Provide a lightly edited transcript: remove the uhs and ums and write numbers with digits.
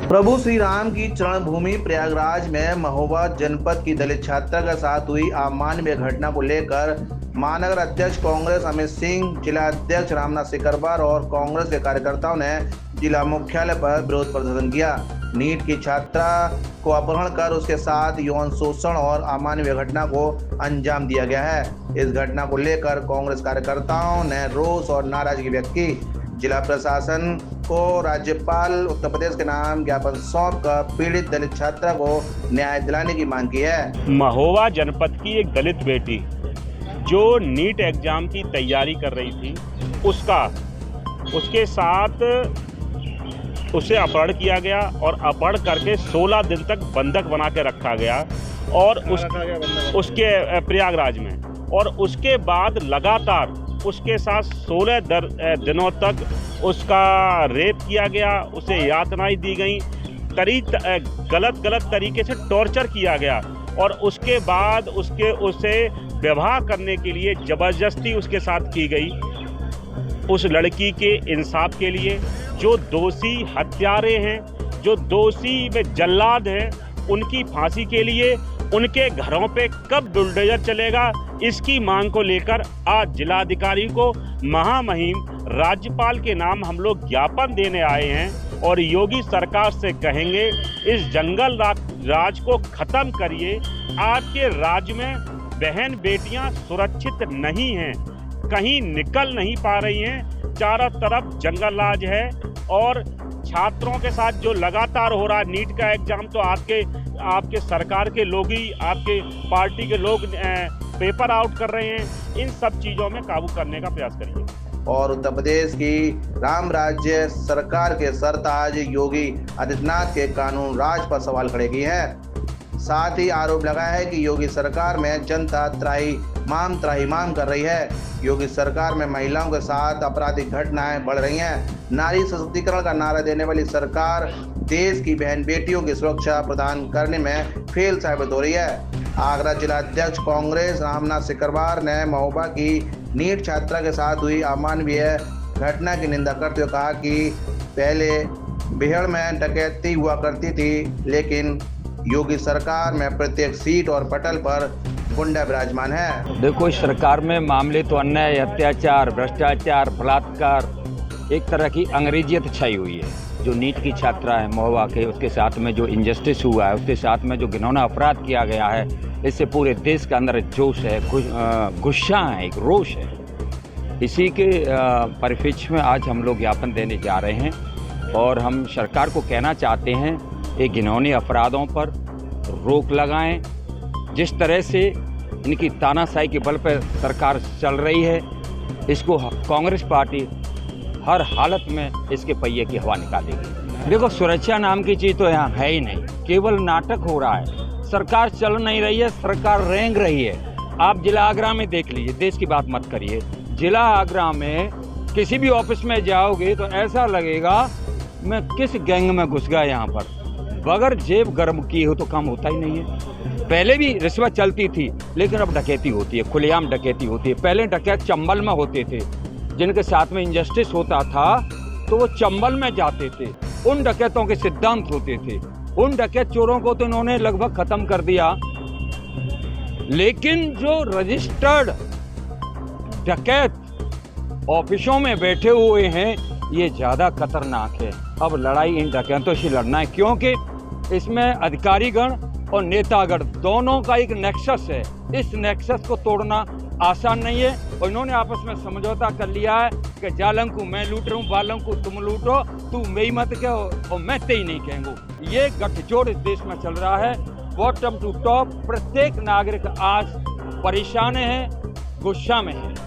प्रभु श्री राम की चरण भूमि प्रयागराज में महोबा जनपद की दलित छात्रा के साथ हुई अमानवीय घटना को लेकर महानगर अध्यक्ष कांग्रेस अमित सिंह, जिला अध्यक्ष रामनाथ सिकरवार और कांग्रेस के कार्यकर्ताओं ने जिला मुख्यालय पर विरोध प्रदर्शन किया। नीट की छात्रा को अपहरण कर उसके साथ यौन शोषण और अमानवीय घटना को अंजाम दिया गया है। इस घटना को लेकर कांग्रेस कार्यकर्ताओं ने रोष और नाराजगी व्यक्त की। जिला प्रशासन को राज्यपाल उत्तर प्रदेश के नाम ज्ञापन सौंप कर पीड़ित दलित छात्रा को न्याय दिलाने की मांग की है। महोबा जनपद की एक दलित बेटी जो नीट एग्जाम की तैयारी कर रही थी, उसके साथ उसे अपहरण किया गया और अपहरण करके 16 दिन तक बंधक बना के रखा गया और उसके प्रयागराज में, और उसके बाद लगातार उसके साथ 16 दिनों तक उसका रेप किया गया, उसे यातनाएं दी गई, गलत तरीके से टॉर्चर किया गया और उसके बाद उसे विवाह करने के लिए ज़बरदस्ती उसके साथ की गई। उस लड़की के इंसाफ के लिए जो दोषी हत्यारे हैं, जो दोषी में जल्लाद हैं, उनकी फांसी के लिए उनके घरों पे कब बुलडोजर चलेगा, इसकी मांग को लेकर आज जिलाधिकारी को महामहिम राज्यपाल के नाम हम लोग ज्ञापन देने आए हैं और योगी सरकार से कहेंगे इस जंगल राज को खत्म करिए। आपके राज्य में बहन बेटियां सुरक्षित नहीं हैं, कहीं निकल नहीं पा रही हैं, चारों तरफ जंगल राज है और छात्रों के साथ जो लगातार हो रहा है नीट का एग्जाम, तो आपके सरकार के लोग ही, आपके पार्टी के लोग पेपर आउट कर रहे हैं। इन सब चीज़ों में काबू करने का प्रयास करिए। और उत्तर प्रदेश की राम राज्य सरकार के सरताज योगी आदित्यनाथ के कानून राज पर सवाल खड़े किए हैं। साथ ही आरोप लगाया है कि योगी सरकार में जनता त्राहिमाम कर रही है। योगी सरकार में महिलाओं के साथ आपराधिक घटनाएं बढ़ रही हैं। नारी सशक्तिकरण का नारा देने वाली सरकार देश की बहन बेटियों की सुरक्षा प्रदान करने में फेल साबित हो रही है। आगरा जिला अध्यक्ष कांग्रेस रामनाथ सिकरवार ने महोबा की नीट छात्रा के साथ हुई अमानवीय घटना की निंदा करते हुए कहा कि पहले बिहार में डकैती हुआ करती थी, लेकिन योगी सरकार में प्रत्येक सीट और पटल पर गुंडा विराजमान है। देखो, इस सरकार में मामले तो अन्याय, अत्याचार, भ्रष्टाचार, बलात्कार, एक तरह की अंग्रेजियत छाई हुई है। जो नीट की छात्रा है महोबा के, उसके साथ में जो इंजस्टिस हुआ है, उसके साथ में जो घिनौना अपराध किया गया है, इससे पूरे देश के अंदर जोश है, गुस्सा है, एक रोष है। इसी के परिप्रेक्ष्य में आज हम लोग ज्ञापन देने जा रहे हैं और हम सरकार को कहना चाहते हैं ये घिनौने अपराधों पर रोक लगाएं। जिस तरह से इनकी तानाशाही के बल पर सरकार चल रही है, इसको कांग्रेस पार्टी हर हालत में इसके पहिए की हवा निकालेगी। देखो, सुरक्षा नाम की चीज़ तो यहाँ है ही नहीं, केवल नाटक हो रहा है। सरकार चल नहीं रही है, सरकार रेंग रही है। आप जिला आगरा में देख लीजिए, देश की बात मत करिए। जिला आगरा में किसी भी ऑफिस में जाओगे तो ऐसा लगेगा मैं किस गैंग में घुस गया यहाँ पर। बगैर जेब गर्म किए हो तो काम होता ही नहीं है। पहले भी रिश्वत चलती थी, लेकिन अब डकैती होती है, खुलेआम डकैती होती है। पहले डकैत चंबल में होते थे, जिनके साथ में इंजस्टिस होता था तो वो चंबल में जाते थे। उन डकैतों के सिद्धांत होते थे। उन डकैत चोरों को तो इन्होंने लगभग खत्म कर दिया, लेकिन जो रजिस्टर्ड डकैत ऑफिसों में बैठे हुए हैं, ये ज़्यादा खतरनाक है। अब लड़ाई इन डकैतों से लड़ना है, क्योंकि इसमें अधिकारीगण और नेतागण दोनों का एक नेक्सस है। इस नेक्सस को तोड़ना आसान नहीं है और इन्होंने आपस में समझौता कर लिया है कि जालंग को मैं लूट रहा हूँ, बालंग को तुम लूटो, तू मेरी मत कहो और मैं ते ही नहीं कहूँगा। ये गठजोड़ इस देश में चल रहा है, बॉटम टू टॉप। प्रत्येक नागरिक आज परेशान है, गुस्सा में है।